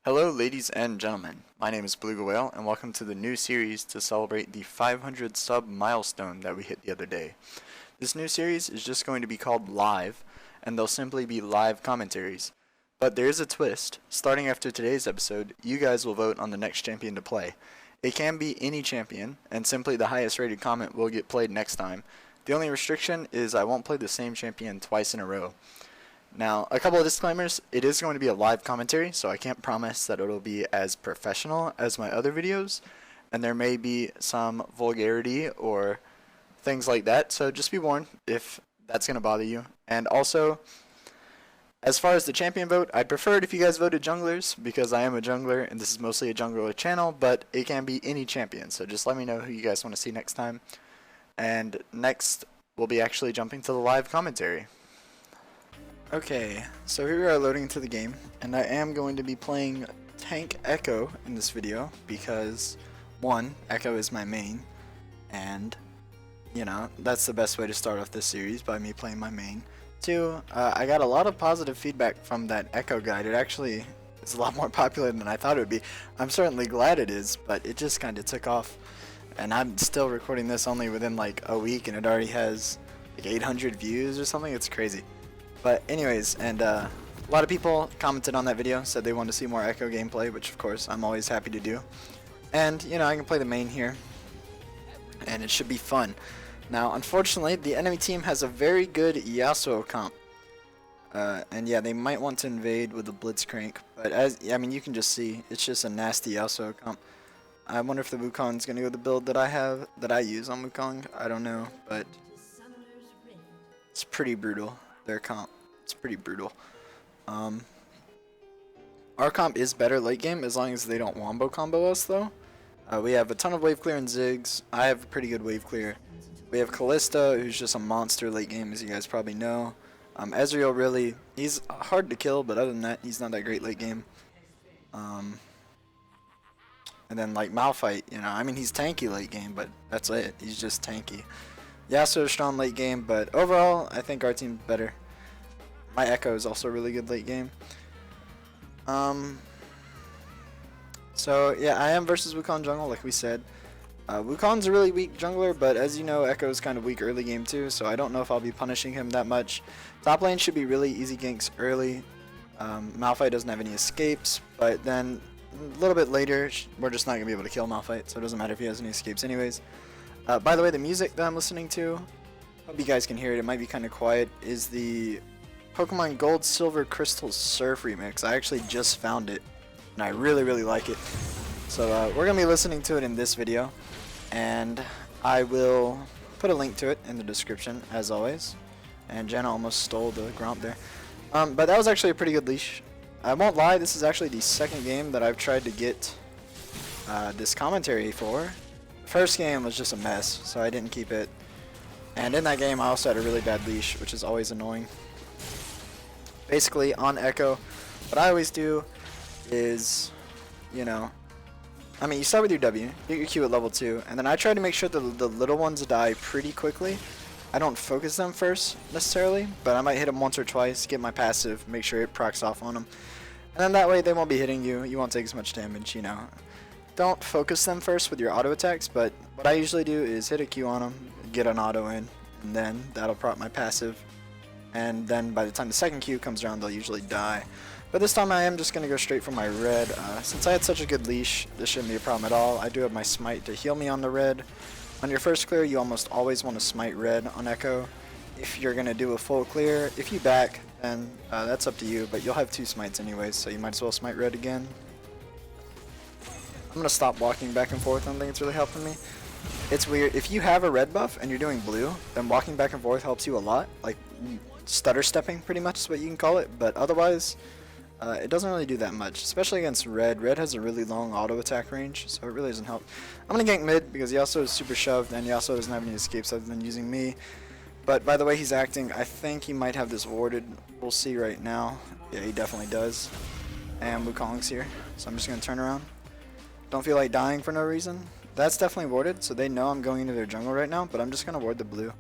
Hello ladies and gentlemen, my name is Ballewga and welcome to the new series to celebrate the 500 sub milestone that we hit the other day. This new series is just going to be called Live, and they'll simply be live commentaries. But there is a twist. Starting after today's episode, you guys will vote on the next champion to play. It can be any champion, and simply the highest rated comment will get played next time. The only restriction is I won't play the same champion twice in a row. Now, a couple of disclaimers, it is going to be a live commentary, so I can't promise that it'll be as professional as my other videos, and there may be some vulgarity or things like that, so just be warned if that's going to bother you. And also, as far as the champion vote, I'd prefer it if you guys voted junglers, because I am a jungler, and this is mostly a jungler channel, but it can be any champion, so just let me know who you guys want to see next time. And next, we'll be actually jumping to the live commentary. Okay, so here we are loading into the game, and I am going to be playing Tank Ekko in this video because, one, Ekko is my main, and, you know, that's the best way to start off this series, by me playing my main. Two, I got a lot of positive feedback from that Ekko guide. It actually is a lot more popular than I thought it would be. I'm certainly glad it is, but it just kind of took off, and I'm still recording this only within like a week, and it already has like 800 views or something. It's crazy. But anyways, and a lot of people commented on that video, said they wanted to see more Ekko gameplay, which of course I'm always happy to do. And, you know, I can play the main here, and it should be fun. Now, unfortunately, the enemy team has a very good Yasuo comp. And yeah, they might want to invade with the Blitzcrank, but I mean, you can just see, it's just a nasty Yasuo comp. I wonder if the Wukong's gonna go the build that I use on Wukong. I don't know, but it's pretty brutal, their comp. It's pretty brutal. Our comp is better late game as long as they don't wombo combo us though. We have a ton of wave clear and Ziggs. I have a pretty good wave clear. We have Kalista, who's just a monster late game, as you guys probably know. Ezreal, really, he's hard to kill, but other than that, he's not that great late game. And then like Malphite, you know, I mean, he's tanky late game, but that's it. He's just tanky. Yasuo is strong late game, but overall, I think our team's better. My Ekko is also really good late game. So yeah, I am versus Wukong jungle, like we said. Wukong's a really weak jungler, but as you know, Ekko's kind of weak early game too, so I don't know if I'll be punishing him that much. Top lane should be really easy ganks early. Malphite doesn't have any escapes, but then a little bit later, we're just not going to be able to kill Malphite, so it doesn't matter if he has any escapes anyways. By the way, the music that I'm listening to, hope you guys can hear it, it might be kind of quiet, is the Pokemon Gold, Silver, Crystal Surf remix. I actually just found it, and I really, really like it. So we're going to be listening to it in this video, and I will put a link to it in the description, as always. And Jenna almost stole the Gromp there. But that was actually a pretty good leash. I won't lie, this is actually the second game that I've tried to get this commentary for. First game was just a mess, so I didn't keep it. And in that game, I also had a really bad leash, which is always annoying. Basically, on Ekko, what I always do is, you know, I mean, you start with your W, get your Q at level 2, and then I try to make sure that the little ones die pretty quickly. I don't focus them first, necessarily, but I might hit them once or twice, get my passive, make sure it procs off on them. And then that way, they won't be hitting you, you won't take as much damage, you know. Don't focus them first with your auto attacks, but what I usually do is hit a Q on them, get an auto in, and then that'll prop my passive. And then by the time the second Q comes around, they'll usually die. But this time I am just going to go straight for my red. Since I had such a good leash, this shouldn't be a problem at all. I do have my smite to heal me on the red. On your first clear, you almost always want to smite red on Ekko. If you're going to do a full clear, if you back, then that's up to you, but you'll have 2 smites anyways, so you might as well smite red again. I'm going to stop walking back and forth. I don't think it's really helping me. It's weird. If you have a red buff and you're doing blue, then walking back and forth helps you a lot. Like, stutter stepping pretty much is what you can call it. But otherwise, it doesn't really do that much, especially against red. Red has a really long auto attack range, so it really doesn't help. I'm going to gank mid because Yasuo is super shoved and Yasuo doesn't have any escapes other than using me. But by the way he's acting, I think he might have this warded. We'll see right now. Yeah, he definitely does. And Wukong's here, so I'm just going to turn around. Don't feel like dying for no reason. That's definitely warded, so they know I'm going into their jungle right now, but I'm just going to ward the blue.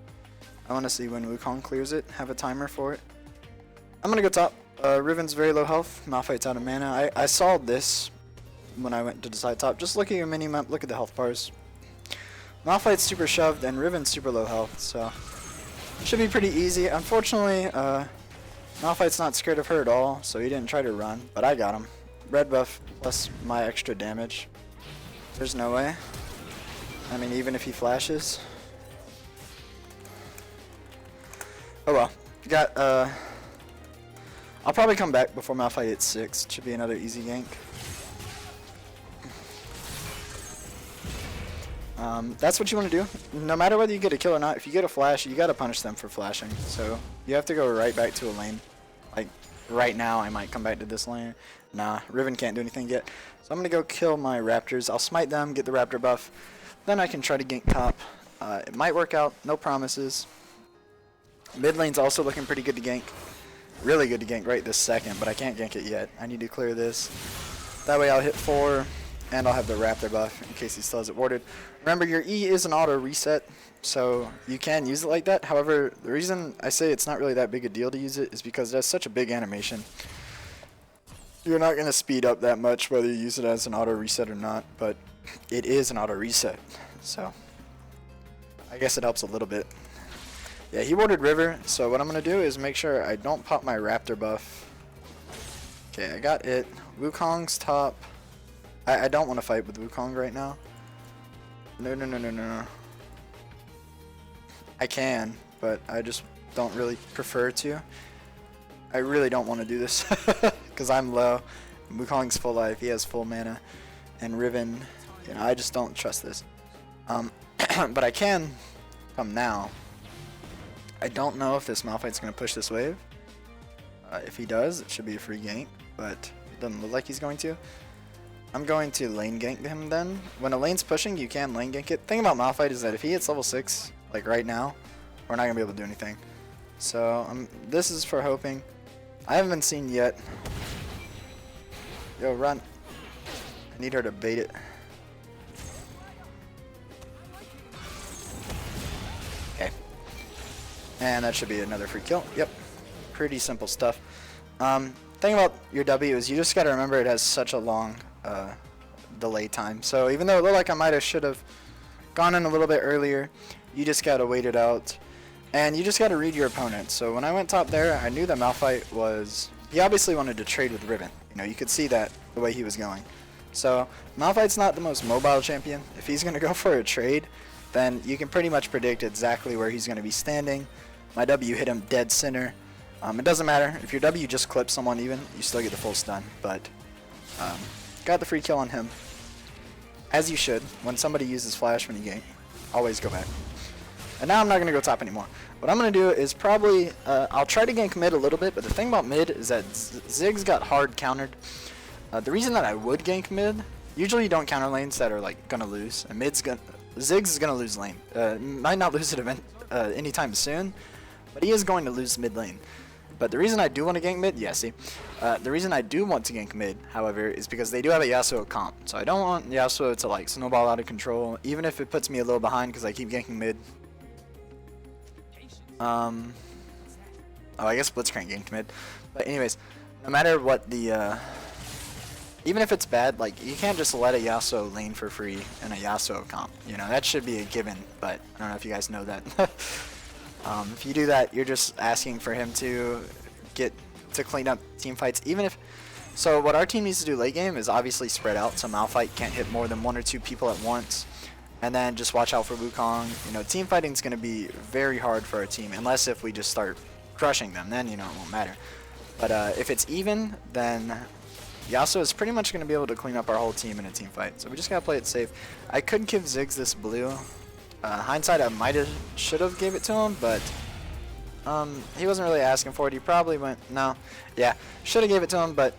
I want to see when Wukong clears it, have a timer for it. I'm going to go top. Riven's very low health. Malphite's out of mana. I saw this when I went to the side top. Just look at your mini map. Look at the health bars. Malphite's super shoved and Riven's super low health, so should be pretty easy. Unfortunately, Malphite's not scared of her at all, so he didn't try to run, but I got him. Red buff plus my extra damage. There's no way. I mean, even if he flashes. Oh well. Got, I'll probably come back before Malphite hits 6. Should be another easy gank. That's what you want to do. No matter whether you get a kill or not, if you get a flash, you gotta punish them for flashing. So you have to go right back to a lane. Like right now, I might come back to this lane. Nah, Riven can't do anything yet. So I'm gonna go kill my Raptors. I'll smite them, get the Raptor buff. Then I can try to gank top. It might work out, no promises. Mid lane's also looking pretty good to gank. Really good to gank right this second, but I can't gank it yet. I need to clear this. That way I'll hit 4. And I'll have the Raptor buff in case he still has it warded. Remember, your E is an auto reset, so you can use it like that. However, the reason I say it's not really that big a deal to use it is because it has such a big animation. You're not going to speed up that much whether you use it as an auto reset or not, but it is an auto reset, so I guess it helps a little bit. Yeah, he warded River, so what I'm going to do is make sure I don't pop my Raptor buff. Okay, I got it. Wukong's top. I don't want to fight with Wukong right now. No. I can, but I just don't really prefer to. I really don't want to do this because I'm low. Wukong's full life. He has full mana. And Riven, you know, I just don't trust this. But I can come now. I don't know if this Malphite's going to push this wave. If he does, it should be a free gank, but it doesn't look like he's going to. I'm going to lane gank him then. When a lane's pushing, you can lane gank it. The thing about Malphite is that if he hits level 6, like right now, we're not going to be able to do anything. So, this is for hoping. I haven't been seen yet. Yo, run. I need her to bait it. Okay. And that should be another free kill. Yep. Pretty simple stuff. Thing about your W is you just got to remember it has such a long delay time. So even though it looked like I should have gone in a little bit earlier, you just got to wait it out. And you just got to read your opponent. So when I went top there, I knew that Malphite was... He obviously wanted to trade with Riven. You know, you could see that the way he was going. So Malphite's not the most mobile champion. If he's going to go for a trade, then you can pretty much predict exactly where he's going to be standing. My W hit him dead center. It doesn't matter. If your W just clips someone even, you still get the full stun. But got the free kill on him. As you should. When somebody uses flash when you gank, always go back. And now I'm not going to go top anymore. What I'm going to do is probably, I'll try to gank mid a little bit, but the thing about mid is that Ziggs got hard countered. The reason that I would gank mid, usually you don't counter lanes that are like going to lose. And Ziggs is going to lose lane. Might not lose it anytime soon, but he is going to lose mid lane. But the reason I do want to gank mid, the reason I do want to gank mid, however, is because they do have a Yasuo comp. So I don't want Yasuo to like snowball out of control, even if it puts me a little behind because I keep ganking mid. Oh, I guess Blitzcrank ganked mid. But anyways, no matter what the, even if it's bad, like, you can't just let a Yasuo lane for free in a Yasuo comp. You know, that should be a given, but I don't know if you guys know that. If you do that, you're just asking for him to get to clean up team fights. Even if, so what our team needs to do late game is obviously spread out, so Malphite can't hit more than 1 or 2 people at once. And then just watch out for Wukong. You know, team fighting is going to be very hard for our team, unless if we just start crushing them, then, you know, it won't matter. But if it's even, then Yasuo is pretty much going to be able to clean up our whole team in a team fight. So we just got to play it safe. I could give Ziggs this blue. Hindsight, I should have gave it to him, but he wasn't really asking for it. He probably went, no. Yeah, should have gave it to him, but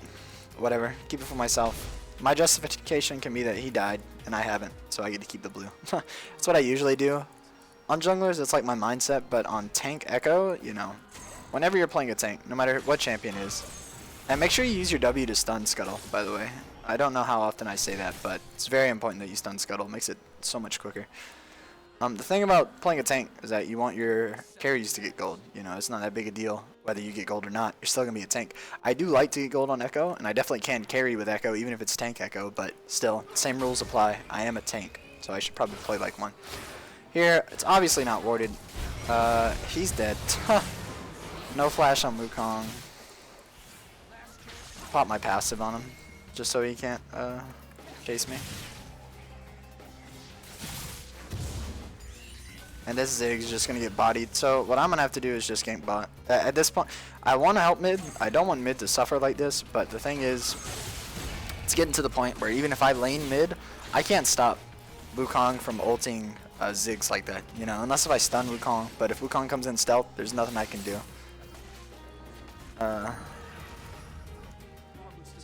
whatever. Keep it for myself. My justification can be that he died, and I haven't, so I get to keep the blue. That's what I usually do. On junglers, it's like my mindset, but on tank Ekko, you know, whenever you're playing a tank, no matter what champion is, and make sure you use your W to stun Scuttle, by the way. I don't know how often I say that, but it's very important that you stun Scuttle. It makes it so much quicker. The thing about playing a tank is that you want your carries to get gold. You know, it's not that big a deal whether you get gold or not. You're still going to be a tank. I do like to get gold on Ekko, and I definitely can carry with Ekko, even if it's tank Ekko, but still, same rules apply. I am a tank, so I should probably play like one. Here, it's obviously not warded. He's dead. No flash on Wukong. Pop my passive on him, just so he can't chase me. And this Zig's just going to get bodied. So what I'm going to have to do is just gank bot. At this point, I want to help mid. I don't want mid to suffer like this. But the thing is, it's getting to the point where even if I lane mid, I can't stop Wukong from ulting Ziggs like that. You know, unless if I stun Wukong. But if Wukong comes in stealth, there's nothing I can do.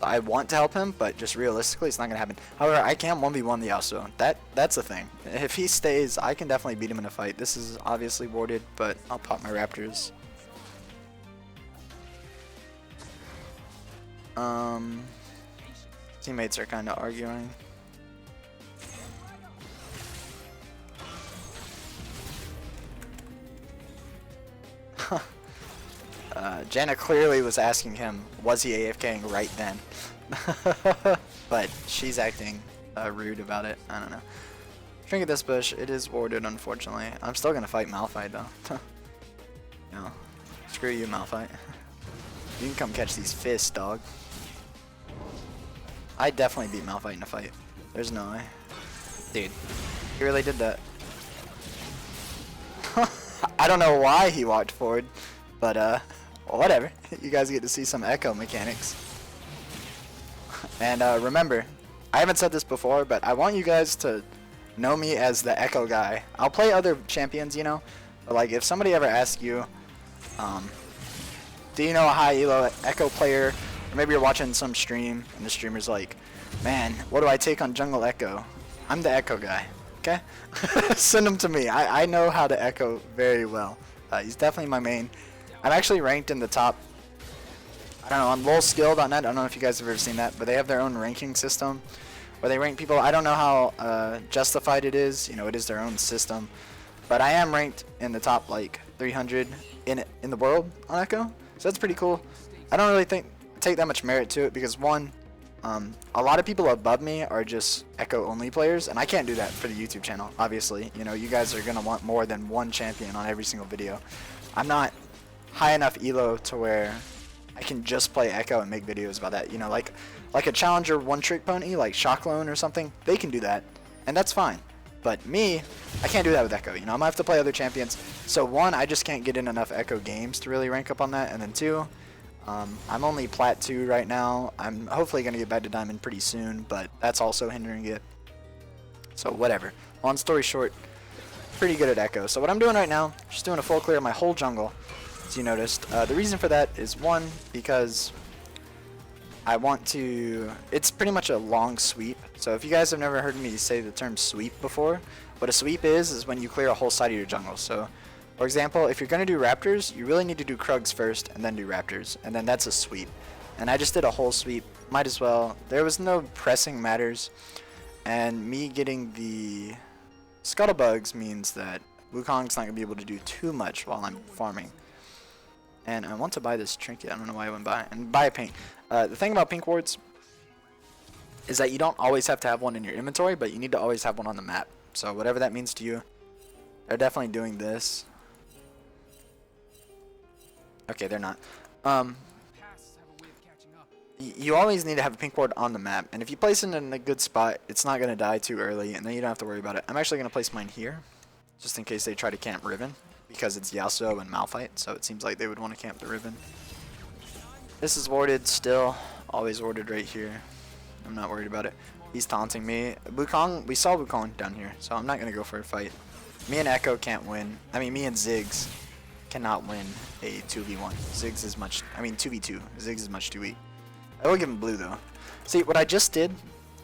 I want to help him, but just realistically, it's not going to happen. However, I can 1v1 the Yasuo. That's the thing. If he stays, I can definitely beat him in a fight. This is obviously warded, but I'll pop my Raptors. Teammates are kind of arguing. Janna clearly was asking him, was he AFKing right then? But she's acting rude about it. I don't know. Trinket this bush. It is warded, unfortunately. I'm still going to fight Malphite, though. No. Screw you, Malphite. You can come catch these fists, dog. I definitely beat Malphite in a fight. There's no way. Dude, he really did that. I don't know why he walked forward, but whatever. You guys get to see some Ekko mechanics. And remember, I haven't said this before, but I want you guys to know me as the Ekko guy. I'll play other champions, you know, but like if somebody ever asks you, do you know a high elo Ekko player, or maybe you're watching some stream and the streamer's like, man, what do I take on jungle Ekko? I'm the Ekko guy, okay? Send him to me. I know how to Ekko very well. He's definitely my main. I'm actually ranked in the top, I don't know, on lowskilled.net. I don't know if you guys have ever seen that, but they have their own ranking system where they rank people. I don't know how justified it is. You know, it is their own system. But I am ranked in the top, like, 300 in the world on Ekko. So that's pretty cool. I don't really take that much merit to it because, one, a lot of people above me are just Ekko only players, and I can't do that for the YouTube channel, obviously. You know, you guys are going to want more than one champion on every single video. I'm not high enough elo to where I can just play Ekko and make videos about that. You know, like a challenger one-trick pony, like Shocklone or something, they can do that, and that's fine. But me, I can't do that with Ekko. You know, I'm going to have to play other champions. So one, I just can't get in enough Ekko games to really rank up on that, and then two, I'm only Plat 2 right now. I'm hopefully going to get back to Diamond pretty soon, but that's also hindering it. So whatever. Long story short, pretty good at Ekko. So what I'm doing right now, just doing a full clear of my whole jungle. As you noticed, the reason for that is one, because I want to, it's pretty much a long sweep. So if you guys have never heard me say the term sweep before, what a sweep is when you clear a whole side of your jungle. So for example, if you're going to do Raptors, you really need to do Krugs first and then do Raptors, and then that's a sweep. And I just did a whole sweep, might as well. There was no pressing matters, and me getting the Scuttlebugs means that Wukong's not going to be able to do too much while I'm farming. And I want to buy this trinket. I don't know why I went buy it. And buy a pink. The thing about pink wards is that you don't always have to have one in your inventory, but you need to always have one on the map. So whatever that means to you, they're definitely doing this. Okay, they're not. You always need to have a pink ward on the map. And if you place it in a good spot, it's not going to die too early, and then you don't have to worry about it. I'm actually going to place mine here, just in case they try to camp Riven, because it's Yasuo and Malphite, so it seems like they would want to camp the Riven. This is warded still, always warded right here. I'm not worried about it. He's taunting me. Wukong, we saw Wukong down here, so I'm not going to go for a fight. Me and Ekko can't win. I mean, me and Ziggs cannot win a 2v1. Ziggs is much, I mean 2v2. Ziggs is much too weak. I will give him blue though. See, what I just did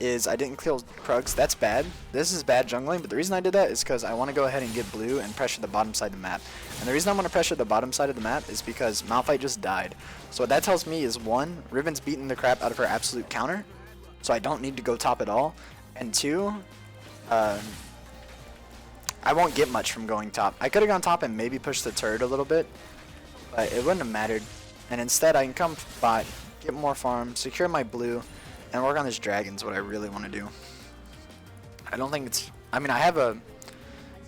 is I didn't kill Krugs. That's bad. This is bad jungling, but the reason I did that is because I want to go ahead and get blue and pressure the bottom side of the map. And the reason I want to pressure the bottom side of the map is because Malphite just died. So what that tells me is, one, Riven's beating the crap out of her absolute counter, so I don't need to go top at all. And two, I won't get much from going top. I could have gone top and maybe pushed the turret a little bit, but it wouldn't have mattered. And instead, I can come bot, get more farm, secure my blue, and work on this dragon's what I really want to do. I don't think it's... I mean, I have a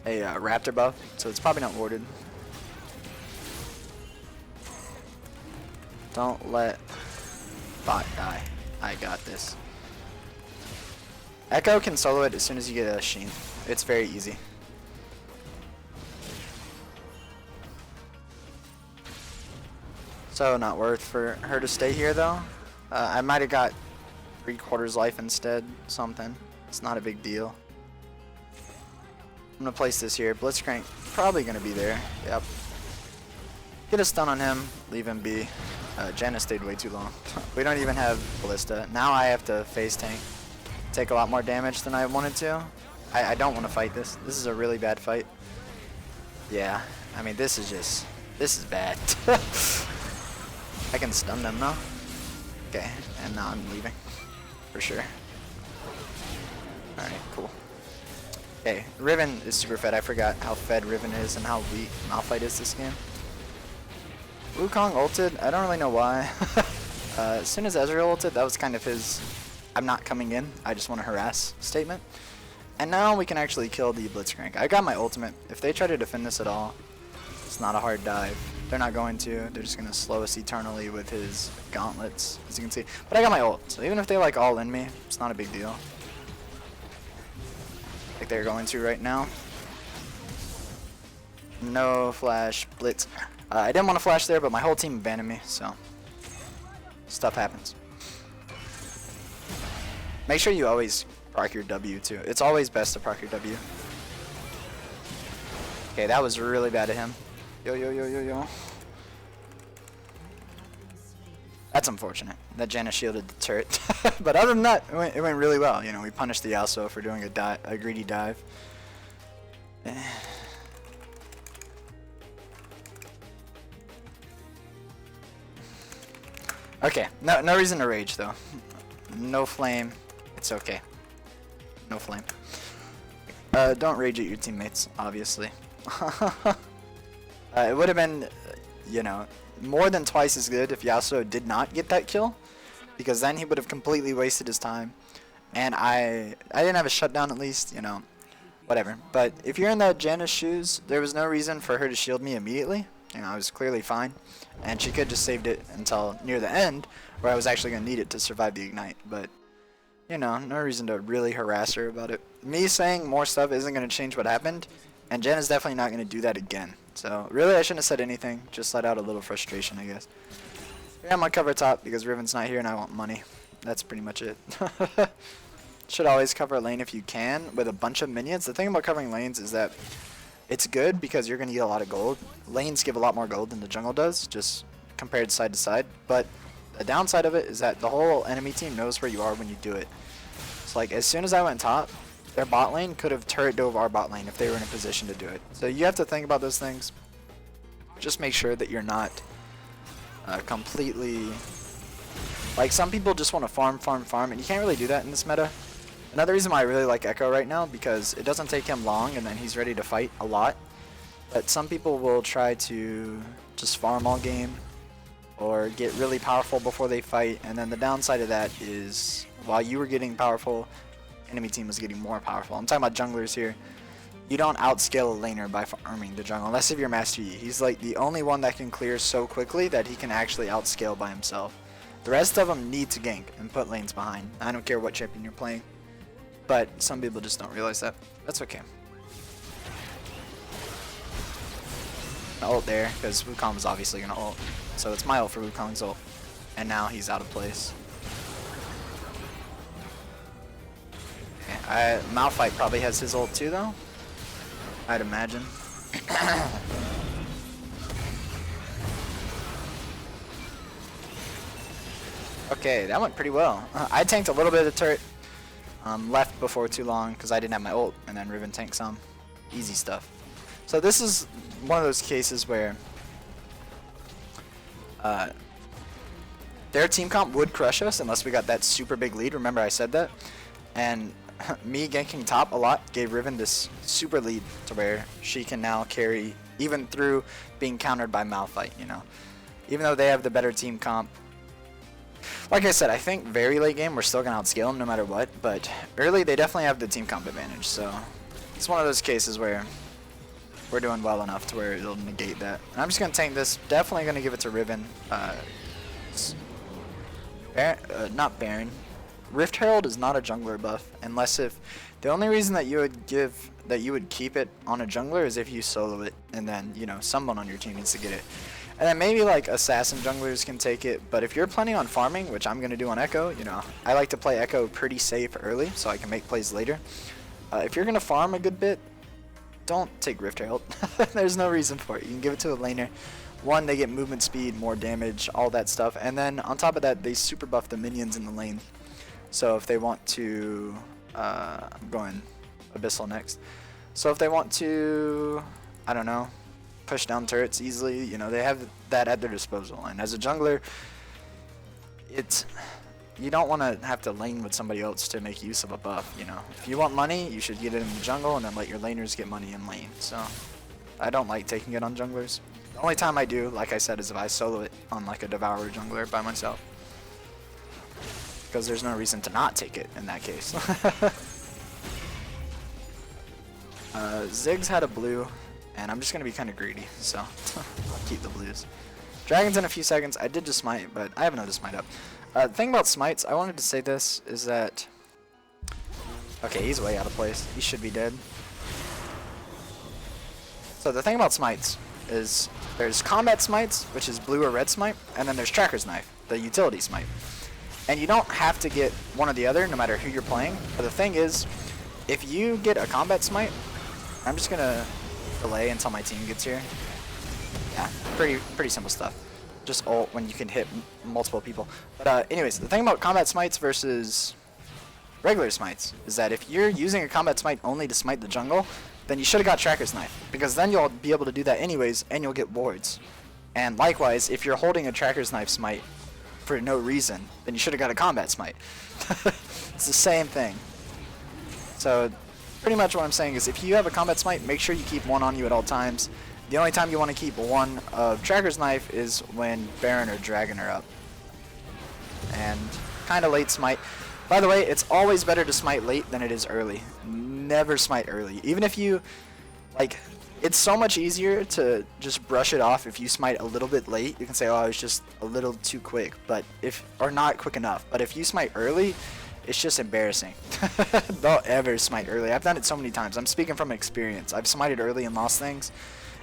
raptor buff, so it's probably not warded. Don't let bot die. I got this. Ekko can solo it as soon as you get a Sheen. It's very easy. So not worth for her to stay here though. I might have got 3/4 life instead. Something. It's not a big deal. I'm gonna place this here. Blitzcrank probably gonna be there. Yep. Get a stun on him. Leave him be. Janna stayed way too long. We don't even have Ballista. Now I have to phase tank. Take a lot more damage than I wanted to. I don't want to fight this. This is a really bad fight. Yeah. I mean, this is bad. I can stun them now. Okay. And now I'm leaving. For sure. Alright, cool. Okay. Riven is super fed. I forgot how fed Riven is and how weak Malphite is this game. Wukong ulted, I don't really know why. As soon as Ezreal ulted, that was kind of his I'm not coming in, I just want to harass statement. And now we can actually kill the Blitzcrank. I got my ultimate. If they try to defend this at all, it's not a hard dive. They're not going to. They're just going to slow us eternally with his gauntlets, as you can see. But I got my ult, so even if they like all in me, it's not a big deal. Like they're going to right now. No flash, blitz. I didn't want to flash there, but my whole team abandoned me, so stuff happens. Make sure you always proc your W too. It's always best to proc your W. Okay, that was really bad of him. Yo, yo, yo, yo, yo. That's unfortunate. That Janna shielded the turret. But other than that, it went really well. You know, we punished the Yasuo for doing a greedy dive. Okay, no reason to rage though. No flame. It's okay. No flame. Don't rage at your teammates, obviously. It would have been, you know, more than twice as good if Yasuo did not get that kill, because then he would have completely wasted his time. And I didn't have a shutdown at least, you know, whatever. But if you're in that Janna's shoes, there was no reason for her to shield me immediately. You know, I was clearly fine. And she could just saved it until near the end, where I was actually going to need it to survive the ignite. But, you know, no reason to really harass her about it. Me saying more stuff isn't going to change what happened, and Jen is definitely not going to do that again. So, really, I shouldn't have said anything. Just let out a little frustration, I guess. Yeah, I'm going to cover top because Riven's not here and I want money. That's pretty much it. Should always cover a lane if you can with a bunch of minions. The thing about covering lanes is that it's good because you're going to get a lot of gold. Lanes give a lot more gold than the jungle does, just compared side to side. But the downside of it is that the whole enemy team knows where you are when you do it. So like as soon as I went top, their bot lane could have turret dove our bot lane if they were in a position to do it. So you have to think about those things. Just make sure that you're not completely... Like some people just want to farm, and you can't really do that in this meta. Another reason why I really like Ekko right now, because it doesn't take him long and then he's ready to fight a lot. But some people will try to just farm all game or get really powerful before they fight, and then the downside of that is while you were getting powerful, enemy team was getting more powerful. I'm talking about junglers here. You don't outscale a laner by farming the jungle, unless if you're Master Yi. He's like the only one that can clear so quickly that he can actually outscale by himself. The rest of them need to gank and put lanes behind. I don't care what champion you're playing. But some people just don't realize that. That's okay. Ult there, because Wukong was obviously going to ult. So it's my ult for Wukong's ult. And now he's out of place. Okay, Malphite probably has his ult too, though. I'd imagine. Okay, that went pretty well. I tanked a little bit of the turret. Left before too long because I didn't have my ult, and then Riven tanked some. Easy stuff. So this is one of those cases where their team comp would crush us unless we got that super big lead. Remember I said that? And me ganking top a lot gave Riven this super lead to where she can now carry even through being countered by Malphite, you know. Even though they have the better team comp. Like I said, I think very late game we're still going to outscale them no matter what, but early they definitely have the team comp advantage, so it's one of those cases where we're doing well enough to where it'll negate that. And I'm just going to tank this, definitely going to give it to Riven. Not Baron. Rift Herald is not a jungler buff, unless if the only reason that you would keep it on a jungler is if you solo it, and then, you know, someone on your team needs to get it. And then maybe like assassin junglers can take it, but if you're planning on farming, which I'm gonna do on Ekko, you know, I like to play Ekko pretty safe early so I can make plays later. If you're gonna farm a good bit, don't take Rift Herald. There's no reason for it. You can give it to a laner. One, they get movement speed, more damage, all that stuff, and then on top of that, they super buff the minions in the lane. So if they want to, I'm going Abyssal next. So if they want to, I don't know, push down turrets easily, you know, they have that at their disposal. And as a jungler, you don't want to have to lane with somebody else to make use of a buff, you know. If you want money, you should get it in the jungle and then let your laners get money in lane. So I don't like taking it on junglers. The only time I do, like I said, is if I solo it on like a Devourer jungler by myself. Because there's no reason to not take it in that case. Ziggs had a blue, and I'm just going to be kind of greedy, so I'll keep the blues. Dragon's in a few seconds. I did just smite, but I have another smite up. The thing about smites, I wanted to say this, is that... Okay, he's way out of place. He should be dead. So the thing about smites is there's combat smites, which is blue or red smite, and then there's tracker's knife, the utility smite. And you don't have to get one or the other, no matter who you're playing. But the thing is, if you get a combat smite, I'm just gonna delay until my team gets here. Yeah, pretty simple stuff. Just ult when you can hit multiple people. But anyways, the thing about combat smites versus regular smites is that if you're using a combat smite only to smite the jungle, then you should have got tracker's knife, because then you'll be able to do that anyways, and you'll get wards. And likewise, if you're holding a tracker's knife smite for no reason, then you should have got a combat smite. It's the same thing. So pretty much what I'm saying is if you have a combat smite, make sure you keep one on you at all times. The only time you want to keep one of tracker's knife is when Baron or Dragon are up. And kind of late smite. By the way, it's always better to smite late than it is early. Never smite early. Even if you, like, it's so much easier to just brush it off if you smite a little bit late. You can say, oh, I was just a little too quick, or not quick enough. But if you smite early, it's just embarrassing. Don't ever smite early. I've done it so many times. I'm speaking from experience. I've smited early and lost things.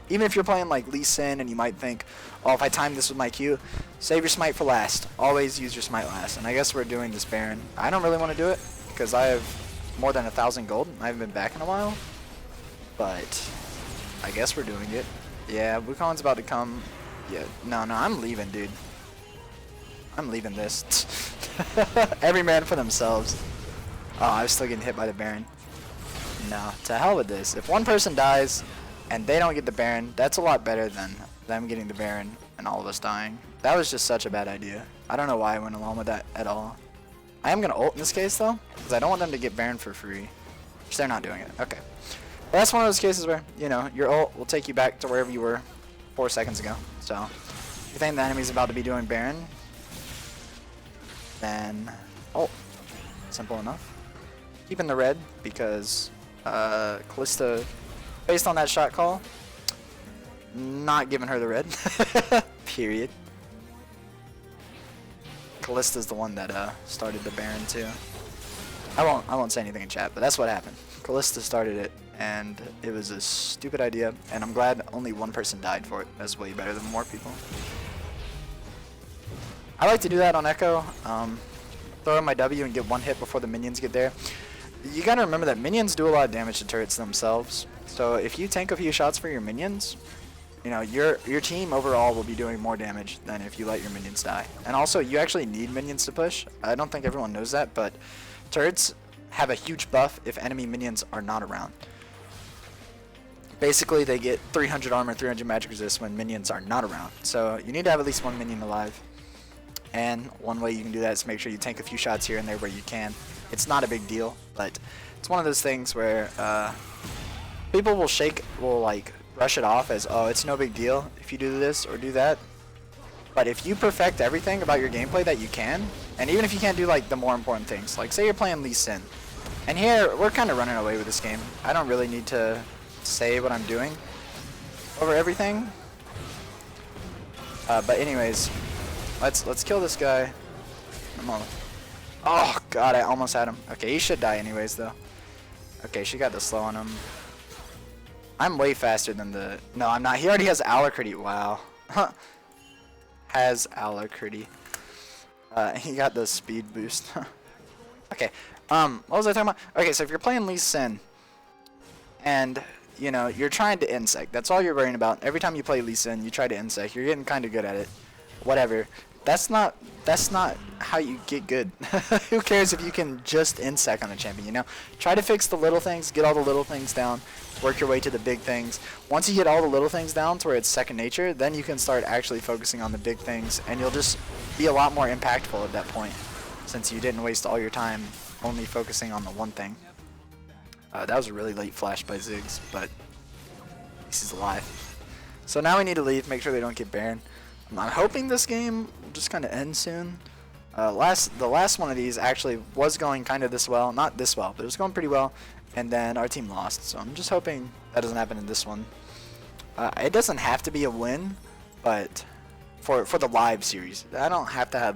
Even if you're playing like Lee Sin and you might think, oh, if I time this with my Q, save your smite for last. Always use your smite last. And I guess we're doing this Baron. I don't really want to do it because I have more than 1,000 gold. I haven't been back in a while. But I guess we're doing it. Yeah, Wukong's about to come. Yeah, no, I'm leaving, dude. I'm leaving this. Every man for themselves. Oh, I was still getting hit by the Baron. No, to hell with this. If one person dies and they don't get the Baron, that's a lot better than them getting the Baron and all of us dying. That was just such a bad idea. I don't know why I went along with that at all. I am going to ult in this case, though, because I don't want them to get Baron for free. Which they're not doing it. Okay. Well, that's one of those cases where, you know, your ult will take you back to wherever you were 4 seconds ago. So, if you think the enemy's about to be doing Baron, then ult. Simple enough. Keeping the red because Kalista, based on that shot call, not giving her the red. Period. Kalista's the one that started the Baron too. I won't say anything in chat, but that's what happened. Kalista started it, and it was a stupid idea, and I'm glad only one person died for it. That's way better than more people. I like to do that on Ekko. Throw in my W and get one hit before the minions get there. You gotta remember that minions do a lot of damage to turrets themselves. So if you tank a few shots for your minions, you know, your team overall will be doing more damage than if you let your minions die. And also, you actually need minions to push. I don't think everyone knows that, but turrets have a huge buff if enemy minions are not around. Basically, they get 300 armor, 300 magic resist when minions are not around. So you need to have at least one minion alive. And one way you can do that is make sure you tank a few shots here and there where you can. It's not a big deal, but it's one of those things where people will like brush it off as, oh, it's no big deal if you do this or do that. But if you perfect everything about your gameplay that you can, and even if you can't do like the more important things, like say you're playing Lee Sin, and here we're kind of running away with this game. I don't really need to say what I'm doing over everything. But anyways, let's kill this guy. Come on. Oh god, I almost had him. Okay, he should die anyways though. Okay, she got the slow on him. I'm way faster than the... No, I'm not. He already has Alacrity. Wow. Has Alacrity. He got the speed boost. Okay. What was I talking about? Okay, so if you're playing Lee Sin, and, you know, you're trying to insect. That's all you're worrying about. Every time you play Lee Sin, you try to insect. You're getting kind of good at it. Whatever. That's not how you get good. Who cares if you can just insect on a champion, you know? Try to fix the little things, get all the little things down, work your way to the big things. Once you get all the little things down to where it's second nature, then you can start actually focusing on the big things, and you'll just be a lot more impactful at that point, since you didn't waste all your time only focusing on the one thing. That was a really late flash by Ziggs, but at least he's alive. So now we need to leave, make sure they don't get Baron. I'm hoping this game will just kind of end soon. The last one of these actually was going kind of this well. Not this well, but it was going pretty well. And then our team lost. So I'm just hoping that doesn't happen in this one. It doesn't have to be a win, but for the live series. I don't have to have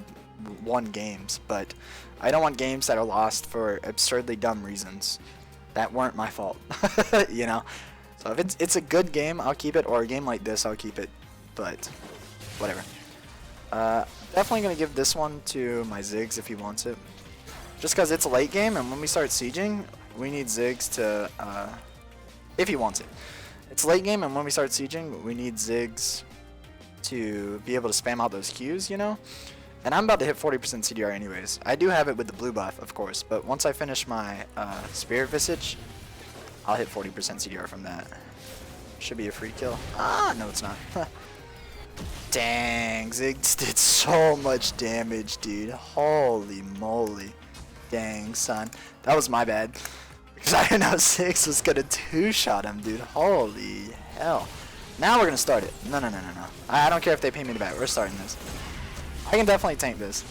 won games, but I don't want games that are lost for absurdly dumb reasons. That weren't my fault. You know? So if it's a good game, I'll keep it. Or a game like this, I'll keep it. But... whatever. Definitely going to give this one to my Ziggs if he wants it. Just because it's a late game, and when we start sieging, we need Ziggs to, if he wants it. It's late game, and when we start sieging, we need Ziggs to be able to spam out those Qs, you know? And I'm about to hit 40% CDR anyways. I do have it with the blue buff, of course, but once I finish my Spirit Visage, I'll hit 40% CDR from that. Should be a free kill. Ah, no it's not. Dang, Ziggs did so much damage, dude. Holy moly. Dang, son. That was my bad. Because I didn't know Ziggs was going to two-shot him, dude. Holy hell. Now we're going to start it. No. I don't care if they pay me back. We're starting this. I can definitely tank this.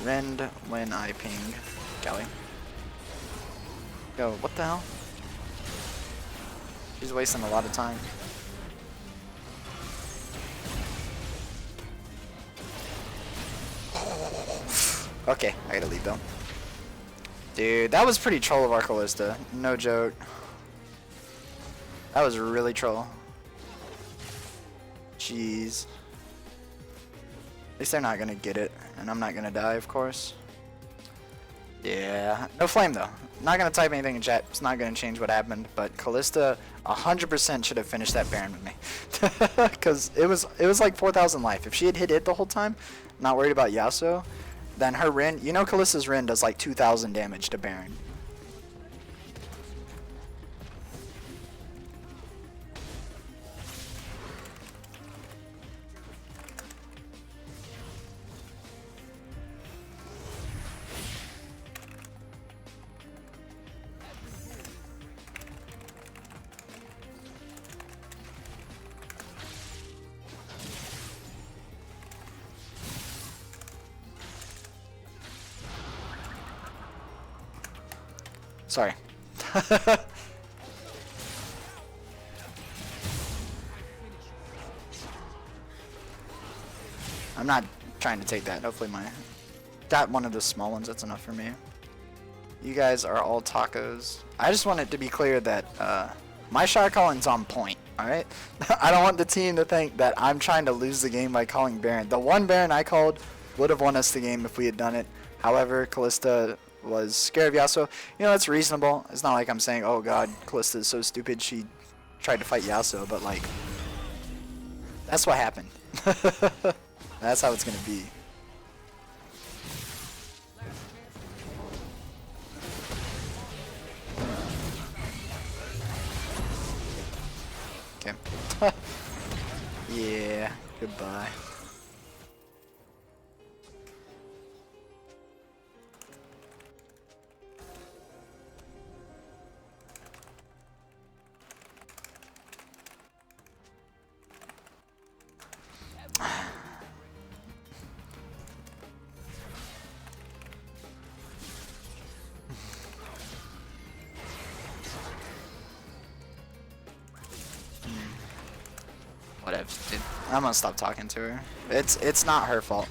Rend when I ping. Kelly. Yo, what the hell? He's wasting a lot of time. Okay, I gotta leave though. Dude, that was pretty troll of our Kalista. No joke. That was really troll. Jeez. At least they're not gonna get it, and I'm not gonna die, of course. Yeah, no flame though. Not gonna type anything in chat. It's not gonna change what happened. But Kalista 100% should have finished that Baron with me, because it was like 4,000 life. If she had hit it the whole time, not worried about Yasuo, then her Rin. You know, Kalista's Rin does like 2,000 damage to Baron. Sorry. I'm not trying to take that. Hopefully got one of the small ones. That's enough for me. You guys are all tacos. I just want it to be clear that my shot calling's on point. Alright? I don't want the team to think that I'm trying to lose the game by calling Baron. The one Baron I called would have won us the game if we had done it. However, Kalista was scared of Yasuo. You know, that's reasonable. It's not like I'm saying, oh god, Kalista is so stupid she tried to fight Yasuo, but like, that's what happened. That's how it's gonna be. Okay. Yeah, goodbye. Dude, I'm gonna stop talking to her. It's not her fault.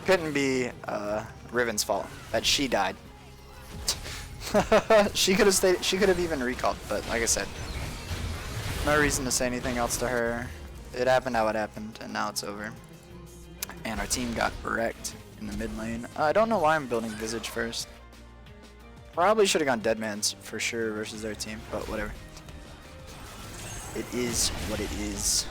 Couldn't be Riven's fault that she died. She could have stayed. She could have even recalled, but like I said, no reason to say anything else to her. It happened how it happened, and now it's over. And our team got wrecked in the mid lane. I don't know why I'm building Visage first. Probably should have gone Deadman's for sure versus their team, but whatever. It is what it is.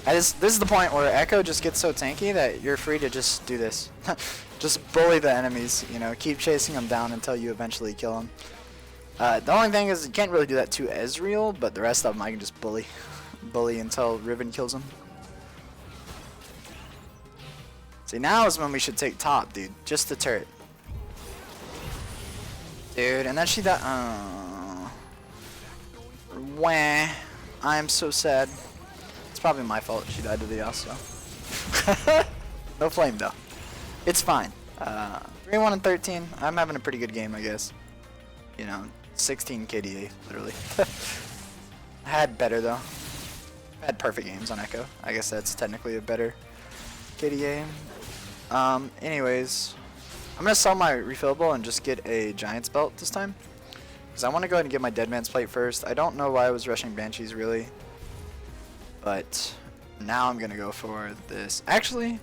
This is the point where Ekko just gets so tanky that you're free to just do this. Just bully the enemies, you know, keep chasing them down until you eventually kill them. The only thing is you can't really do that to Ezreal, but the rest of them I can just bully. Bully until Riven kills him. See, now is when we should take top, dude. Just the turret. Dude, and then she died. Wah. I'm so sad. It's probably my fault she died to the Yasuo. No flame though. It's fine. 3-1 and 13. I'm having a pretty good game, I guess. You know, 16 KDA, literally. I had better though. I had perfect games on Ekko. I guess that's technically a better KDA. Anyways, I'm gonna sell my refillable and just get a Giant's Belt this time. Because I want to go ahead and get my Deadman's Plate first. I don't know why I was rushing Banshees really. But now I'm gonna go for this. Actually,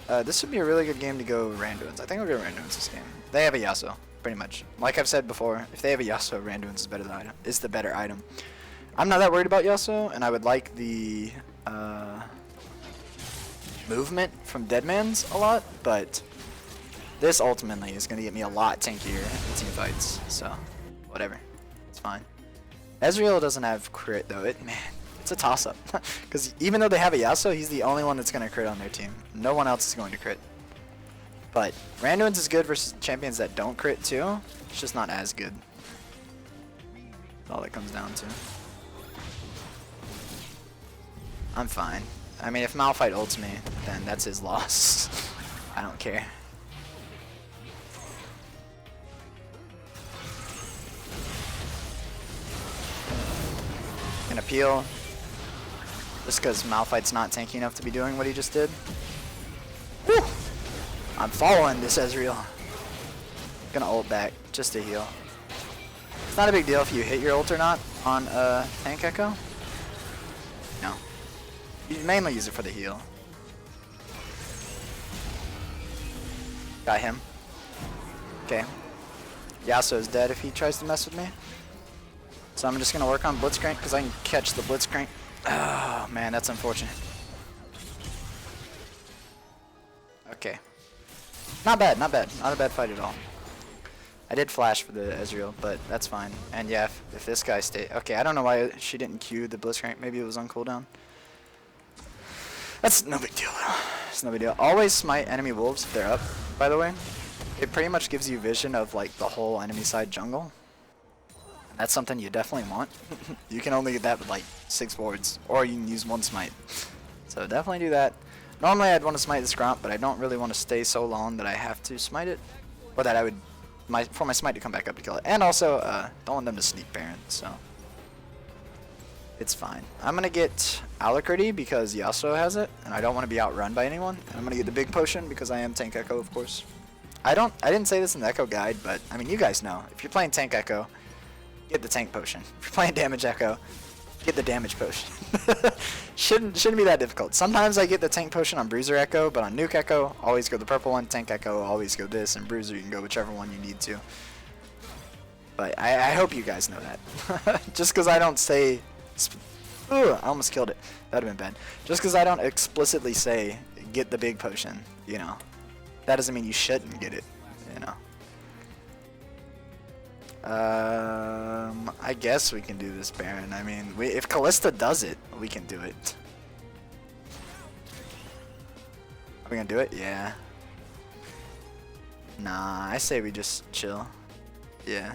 this would be a really good game to go Randuin's. I think I'll go Randuin's this game. They have a Yasuo, pretty much. Like I've said before, if they have a Yasuo, Randuin's is the better item. I'm not that worried about Yasuo, and I would like the movement from Deadman's a lot, but this ultimately is gonna get me a lot tankier in team fights. So whatever, it's fine. Ezreal doesn't have crit though. Man. It's a toss-up, because even though they have a Yasuo, he's the only one that's going to crit on their team. No one else is going to crit. But Randuin's is good versus champions that don't crit too. It's just not as good. That's all it comes down to. I'm fine. I mean, if Malphite ults me, then that's his loss. I don't care. Gonna peel. Just because Malphite's not tanky enough to be doing what he just did. Woo! I'm following this Ezreal. Gonna ult back just to heal. It's not a big deal if you hit your ult or not on tank Ekko. No. You mainly use it for the heal. Got him. Okay. Yasuo's dead if he tries to mess with me. So I'm just gonna work on Blitzcrank because I can catch the Blitzcrank. Oh man, that's unfortunate. Okay. Not bad, not bad. Not a bad fight at all. I did flash for the Ezreal, but that's fine. And yeah, if this guy stay... Okay, I don't know why she didn't queue the Blitzcrank. Maybe it was on cooldown. That's no big deal though. It's no big deal. Always smite enemy wolves if they're up, by the way. It pretty much gives you vision of like the whole enemy side jungle. That's something you definitely want. You can only get that with like 6 wards, or you can use 1 smite. So definitely do that. Normally I'd want to smite this Gromp, but I don't really want to stay so long that I have to smite it. Or that I would, for my smite to come back up to kill it. And also, don't want them to sneak Baron, so. It's fine. I'm going to get Alacrity because Yasuo has it, and I don't want to be outrun by anyone. And I'm going to get the big potion because I am tank Ekko, of course. I didn't say this in the Ekko guide, but I mean, you guys know. If you're playing tank Ekko, get the tank potion. If you're playing damage Ekko, get the damage potion. shouldn't be that difficult. Sometimes I get the tank potion on Bruiser Ekko, but on Nuke Ekko, always go the purple one. Tank Ekko, always go this, and Bruiser you can go whichever one you need to. But I hope you guys know that. Just because I don't say... Ooh, I almost killed it. That would have been bad. Just because I don't explicitly say, get the big potion, you know. That doesn't mean you shouldn't get it, you know. I guess we can do this Baron. I mean, if Kalista does it, we can do it. Are we gonna do it? Yeah. Nah, I say we just chill. Yeah.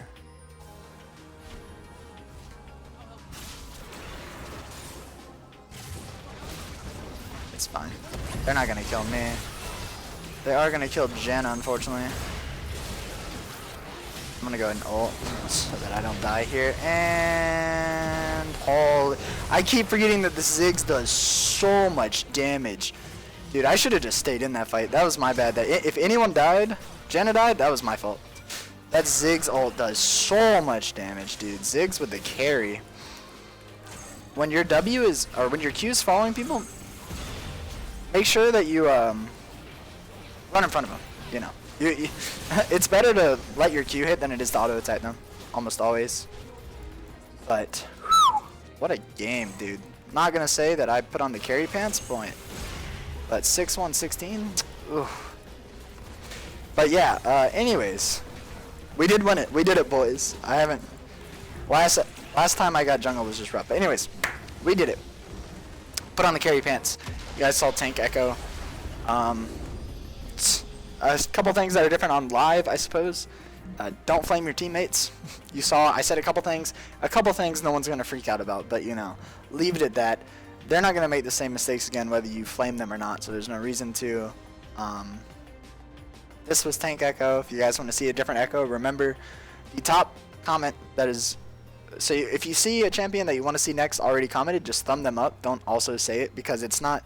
It's fine. They're not gonna kill me. They are gonna kill Jen, unfortunately. I'm gonna go ahead and ult so that I don't die here. And holy, I keep forgetting that the Ziggs does so much damage. Dude, I should have just stayed in that fight. That was my bad. If anyone died, Jenna died, that was my fault. That Ziggs ult does so much damage, dude. Ziggs with the carry. When your W is, or when your Q is following people, make sure that you run in front of them. You know, it's better to let your Q hit than it is to auto attack them, almost always. But whew, what a game, dude. Not gonna say that I put on the carry pants point, but 6-1-16. Oof. But yeah. Anyways, we did win it. We did it, boys. I haven't. Last time I got jungle was just rough. But anyways, we did it. Put on the carry pants. You guys saw Tank Ekko. A couple things that are different on live, I suppose. Don't flame your teammates. You saw I said a couple things no one's gonna freak out about, but you know, leave it at that. They're not gonna make the same mistakes again whether you flame them or not, so there's no reason to. This was Tank Ekko. If you guys want to see a different Ekko, remember the top comment that is. So if you see a champion that you want to see next already commented, just thumb them up. Don't also say it, because it's not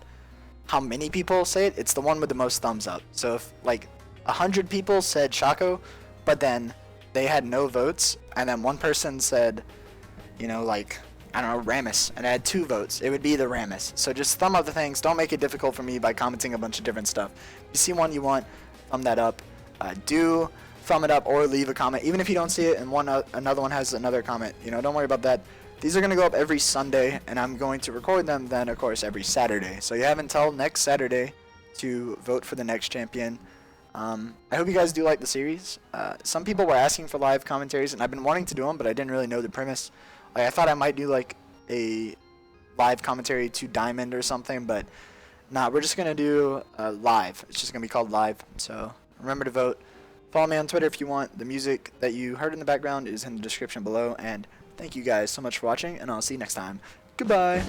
how many people say it, it's the one with the most thumbs up. So if like 100 people said Shaco, but then they had no votes, and then one person said, you know, like, I don't know, Rammus, and I had 2 votes, it would be the Rammus. So just thumb up the things. Don't make it difficult for me by commenting a bunch of different stuff. If you see one you want, thumb that up. Do thumb it up or leave a comment, even if you don't see it and another one has another comment. You know, don't worry about that. These are going to go up every Sunday, and I'm going to record them then, of course, every Saturday. So you have until next Saturday to vote for the next champion. I hope you guys do like the series. Some people were asking for live commentaries, and I've been wanting to do them, but I didn't really know the premise. Like, I thought I might do like a live commentary to Diamond or something, but nah, we're just going to do live. It's just going to be called live. So remember to vote. Follow me on Twitter if you want. The music that you heard in the background is in the description below, and thank you guys so much for watching, and I'll see you next time. Goodbye.